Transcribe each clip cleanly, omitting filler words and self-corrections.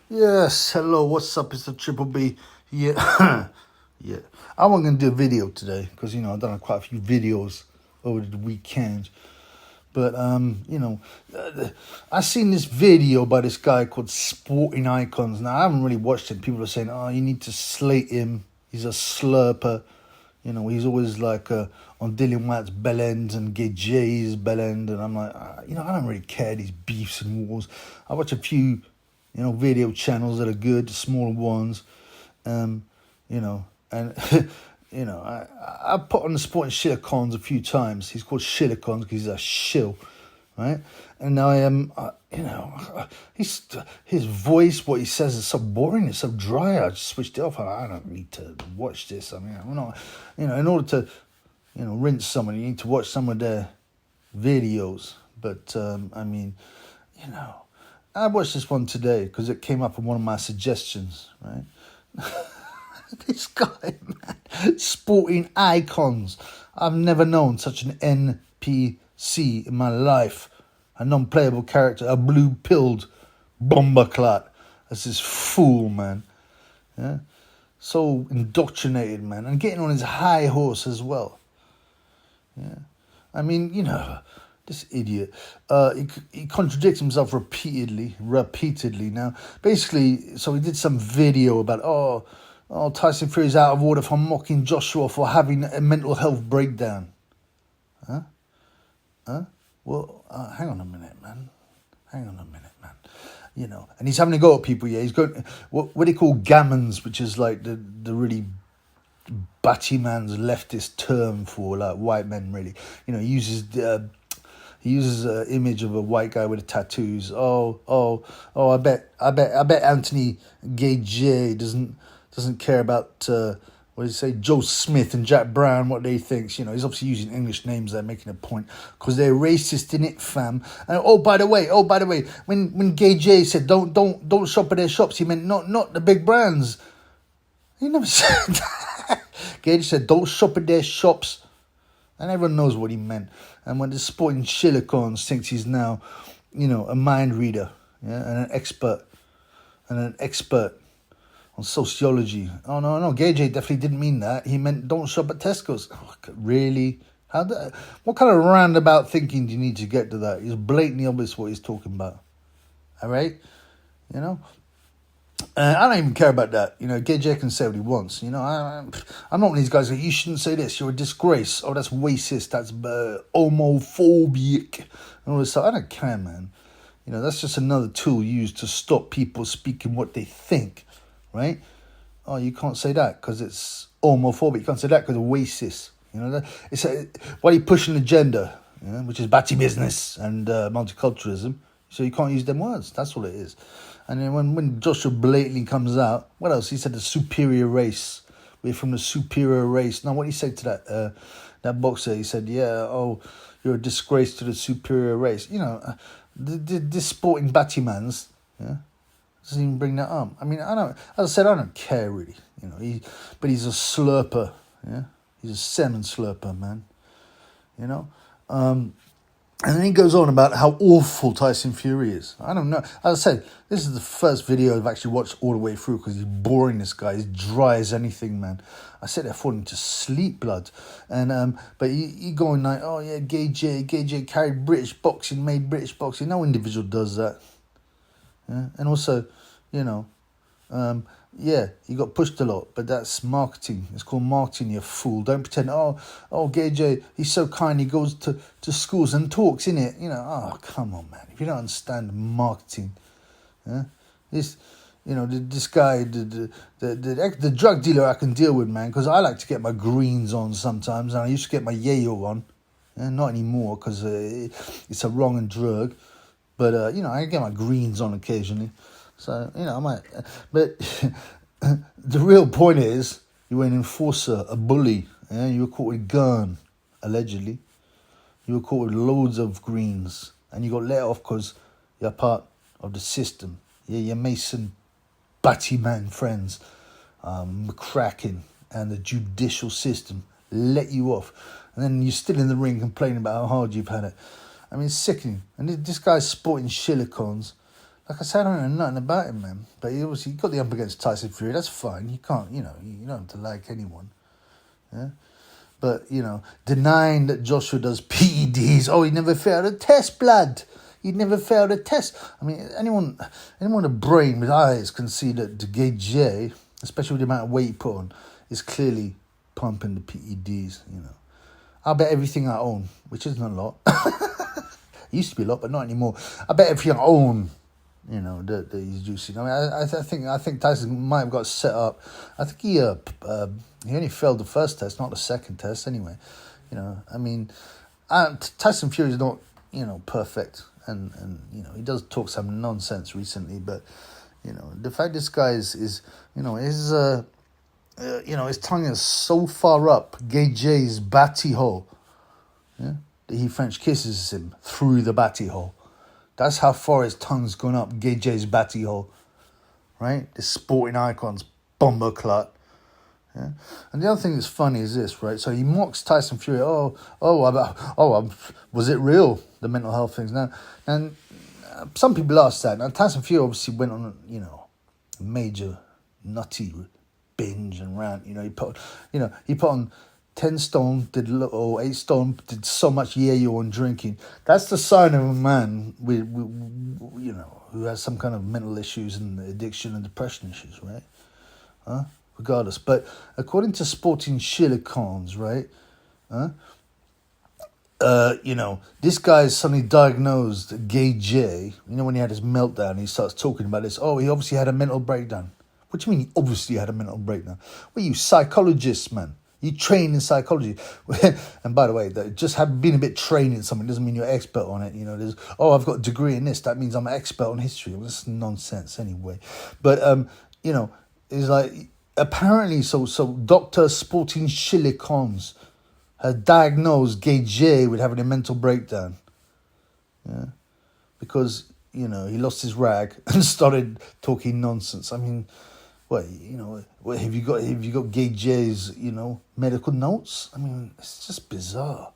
Yes, hello, what's up? It's the Triple B. Yeah, yeah. I wasn't going to do a video today because, I've done quite a few videos over the weekend. But, I seen this video by this guy called Sporting Icons. Now, I haven't really watched it. People are saying, oh, you need to slate him. He's a slurper. He's always like on Dylan White's bell end and Gay J's bell end. And I'm like, I don't really care, these beefs and wars. I watch a few video channels that are good, smaller ones, and I put on the Sporting Shillicons a few times. He's called Shillicons because he's a shill, right? And I am, his voice, what he says is so boring, it's so dry. I just switched it off. I don't need to watch this. I mean, I'm not, in order to, rinse someone, you need to watch some of their videos. But I watched this one today because it came up in one of my suggestions, right? This guy, man, Sporting Icons. I've never known such an NPC in my life. A non-playable character, a blue-pilled bomberclat. That's this fool, man. Yeah? So indoctrinated, man. And getting on his high horse as well. Yeah. I mean, this idiot, he contradicts himself repeatedly. Now, basically, so he did some video about, Tyson Fury's out of order for mocking Joshua for having a mental health breakdown. Huh? Well, hang on a minute, man. And he's having a go at people, yeah. He's going, what they call gammons, which is like the really batty man's leftist term for like white men, really. He uses an image of a white guy with the tattoos. I bet Anthony Gay J doesn't care about what did he say, Joe Smith and Jack Brown, what they think. He's obviously using English names there, making a point because they're racist in it, fam. And by the way, when Gay J said don't shop at their shops, he meant not the big brands. He never said that. Gay said don't shop at their shops. And everyone knows what he meant. And when the Sporting Shillicons thinks he's now, a mind reader, yeah, and an expert on sociology. Oh, no, Gay J definitely didn't mean that. He meant don't shop at Tesco's. Oh, really? What kind of roundabout thinking do you need to get to that? It's blatantly obvious what he's talking about. All right? I don't even care about that. Gay J can say what he wants. I'm not one of these guys that you shouldn't say this. You're a disgrace. Oh, that's racist. That's homophobic. And all this stuff. I don't care, man. That's just another tool used to stop people speaking what they think, right? Oh, you can't say that because it's homophobic. You can't say that because it's racist. Why are you pushing an agenda, which is batty business and multiculturalism? So you can't use them words. That's all it is. And then when Joshua blatantly comes out, what else? He said the superior race. We're from the superior race. Now, what did he say to that boxer? He said, you're a disgrace to the superior race. This Sporting Batty-mans, yeah, doesn't even bring that up. I mean, as I said, I don't care really. But he's a slurper, yeah. He's a salmon slurper, man. And then he goes on about how awful Tyson Fury is. I don't know. As I said, this is the first video I've actually watched all the way through because he's boring, this guy. He's dry as anything, man. I said they're falling to sleep, blood. And but he going like, oh yeah, Gay J carried British boxing, made British boxing. No individual does that. Yeah? And also, he got pushed a lot, but that's marketing. It's called marketing, you fool. Don't pretend, Gay J, he's so kind, he goes to schools and talks, innit? Come on, man. If you don't understand marketing, this guy, the drug dealer I can deal with, man, because I like to get my greens on sometimes, and I used to get my yayo on. Not anymore, because it's a wrong drug. But, I get my greens on occasionally. So, I might... But the real point is, you were an enforcer, a bully. Yeah? You were caught with a gun, allegedly. You were caught with loads of greens. And you got let off because you're part of the system. Yeah, your Mason Batty-man friends, McCracken, and the judicial system let you off. And then you're still in the ring complaining about how hard you've had it. I mean, it's sickening. And this guy's Sporting Shillicons. Like I said, I don't know nothing about him, man. But he obviously got the ump against Tyson Fury. That's fine. You can't, you don't have to like anyone. Yeah. But, denying that Joshua does PEDs. Oh, he never failed a test, blood. He never failed a test. I mean, anyone with a brain with eyes can see that Gage, especially with the amount of weight he put on, is clearly pumping the PEDs, I'll bet everything I own, which isn't a lot. It used to be a lot, but not anymore. I bet everything I own, that he's juicing. I mean, I think Tyson might have got set up. I think he only failed the first test, not the second test. Anyway, I mean, Tyson Fury is not perfect, and he does talk some nonsense recently, but the fact this guy is his tongue is so far up Gage's batty hole, that he French kisses him through the batty hole. That's how far his tongue's gone up Gage's batty hole, right? This sporting icon's bomber clut. Yeah? And the other thing that's funny is this, right? So he mocks Tyson Fury. Was it real? The mental health things now, and some people ask that. Now Tyson Fury obviously went on, a major nutty binge and rant. He put on 10 stone, or 8 stone, did so much yayo on drinking. That's the sign of a man with who has some kind of mental issues and addiction and depression issues, right? Regardless. But according to Sporting Chilicons, right? This guy is suddenly diagnosed Gage. When he had his meltdown, he starts talking about this. Oh, he obviously had a mental breakdown. What do you mean he obviously had a mental breakdown? Well, you psychologists, man. You train in psychology. And by the way, just being a bit trained in something doesn't mean you're expert on it. I've got a degree in this. That means I'm an expert on history. Well, that's nonsense anyway. But, it's like, apparently, so Dr. Sporting Chilicons has diagnosed Gage with having a mental breakdown. Yeah. Because, he lost his rag and started talking nonsense. I mean, have you got Gage's, medical notes? I mean, it's just bizarre.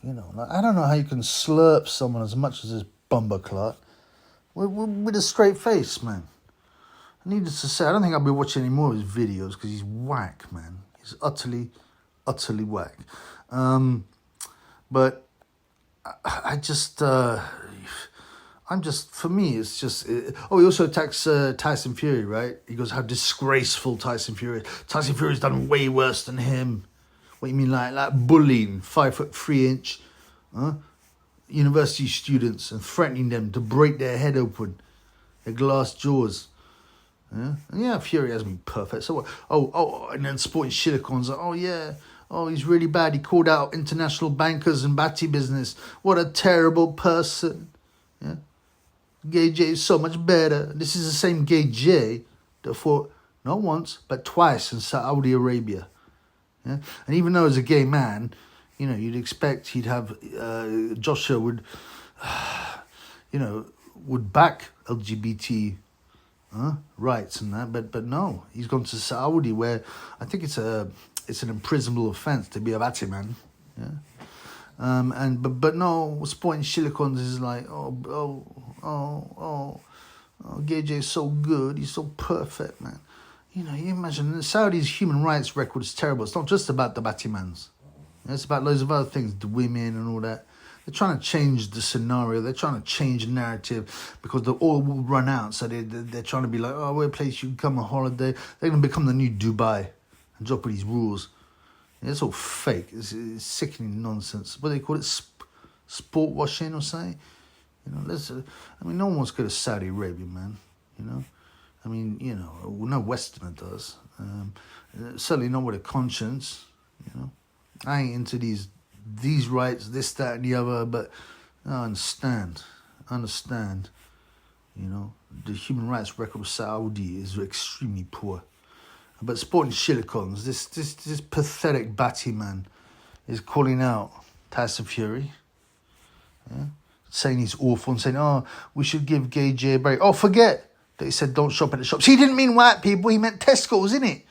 I don't know how you can slurp someone as much as this bumper clot with a straight face, man. Needless to say, I don't think I'll be watching any more of his videos because he's whack, man. He's utterly whack. But I just... for me, it's just... he also attacks Tyson Fury, right? He goes, how disgraceful Tyson Fury is. Tyson Fury's done way worse than him. What do you mean, like bullying 5'3" university students and threatening them to break their head open, their glass jaws. Yeah, Fury hasn't been perfect. So what? And then Sporting Chilicons, he's really bad. He called out international bankers and batty business. What a terrible person. Yeah. Gage is so much better. This is the same Gage that fought not once, but twice in Saudi Arabia. Yeah? And even though as a gay man, you'd expect he'd have, Joshua would back LGBT rights and that, but no, he's gone to Saudi where I think it's an imprisonable offence to be a batty man. Yeah. But no, Sporting Chilicons is like, Gage is so good, he's so perfect, man. You imagine the Saudi's human rights record is terrible. It's not just about the Battimans. It's about loads of other things, the women and all that. They're trying to change the scenario. They're trying to change the narrative because the oil will run out. So they're trying to be like, we're a place you can come on holiday. They're going to become the new Dubai and drop all these rules. It's all fake. It's sickening nonsense. What do they call it? Sport washing or something? No one wants to go to Saudi Arabia, man. No Westerner does. Certainly not with a conscience. I ain't into these rights, this, that, and the other, but I understand. The human rights record of Saudi is extremely poor. But Sporting Chilicons, this pathetic batty man is calling out Tyson Fury, saying he's awful and saying, we should give Gage a break. Forget that he said don't shop at the shops. He didn't mean white people, he meant Tesco's, innit?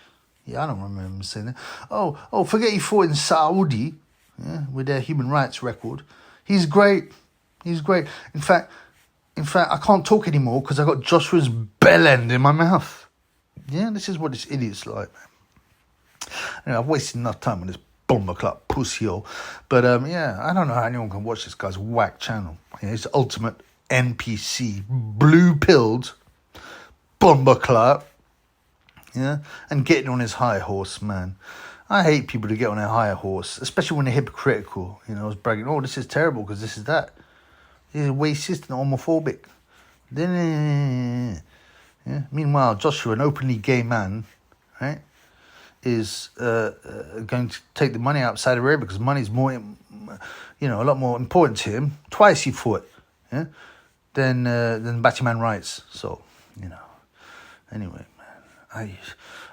Yeah, I don't remember him saying that. Forget he fought in Saudi, with their human rights record. He's great. In fact, In fact, I can't talk anymore because I got Joshua's bell end in my mouth. Yeah, this is what this idiot's like, man. Anyway, I've wasted enough time on this bumbleclap pussy-hole. But, yeah, I don't know how anyone can watch this guy's whack channel. Yeah, he's the ultimate NPC, blue-pilled bumbleclap. Yeah, and getting on his high horse, man. I hate people to get on their high horse, especially when they're hypocritical. You know, I was bragging, oh, this is terrible because this is that. He's racist and homophobic. Then, yeah. Meanwhile, Joshua, an openly gay man, right, is going to take the money out of Saudi Arabia because money is more, you know, a lot more important to him. Twice he fought, yeah, than Batman rights. So, you know, anyway, man,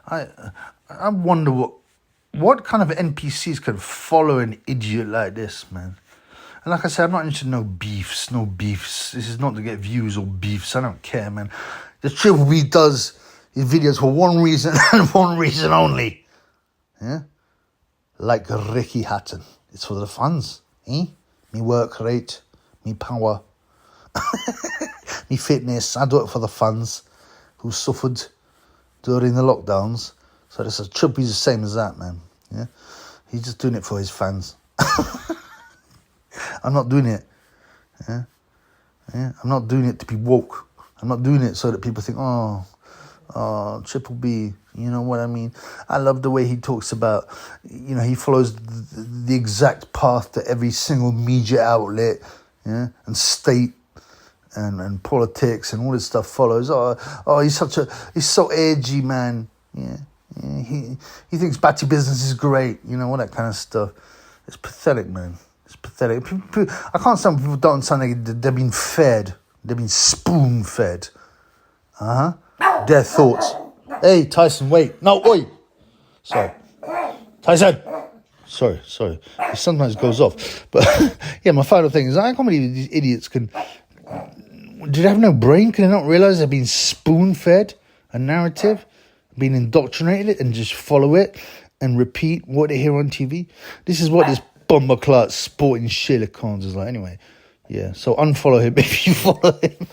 I wonder what kind of NPCs can follow an idiot like this, man. And like I said, I'm not interested in no beefs. This is not to get views or beefs. I don't care, man. The Triple B does his videos for one reason and one reason only. Yeah? Like Ricky Hatton. It's for the fans. Eh? Me work rate. Me power. Me fitness. I do it for the fans who suffered during the lockdowns. So this Triple B's the same as that, man. Yeah? He's just doing it for his fans. I'm not doing it. Yeah? I'm not doing it to be woke. I'm not doing it so that people think, oh, Triple B, you know what I mean? I love the way he talks about, you know, he follows the exact path to every single media outlet, yeah, and state and politics and all this stuff follows. Oh, he's so edgy, man. Yeah. He thinks Batty business is great, you know, all that kind of stuff. It's pathetic, man. It's pathetic. I can't stand when people don't sound like they've been fed. They've been spoon-fed. Their thoughts. Hey, Tyson, wait. No, oi. Sorry. Tyson. Sorry. It sometimes goes off. But, yeah, my final thing is I can't believe these idiots can... Do they have no brain? Can they not realise they're being spoon-fed a narrative? Being indoctrinated and just follow it and repeat what they hear on TV? This is what this bumbleclot sporting shit is like. Anyway, yeah, so unfollow him if you follow him.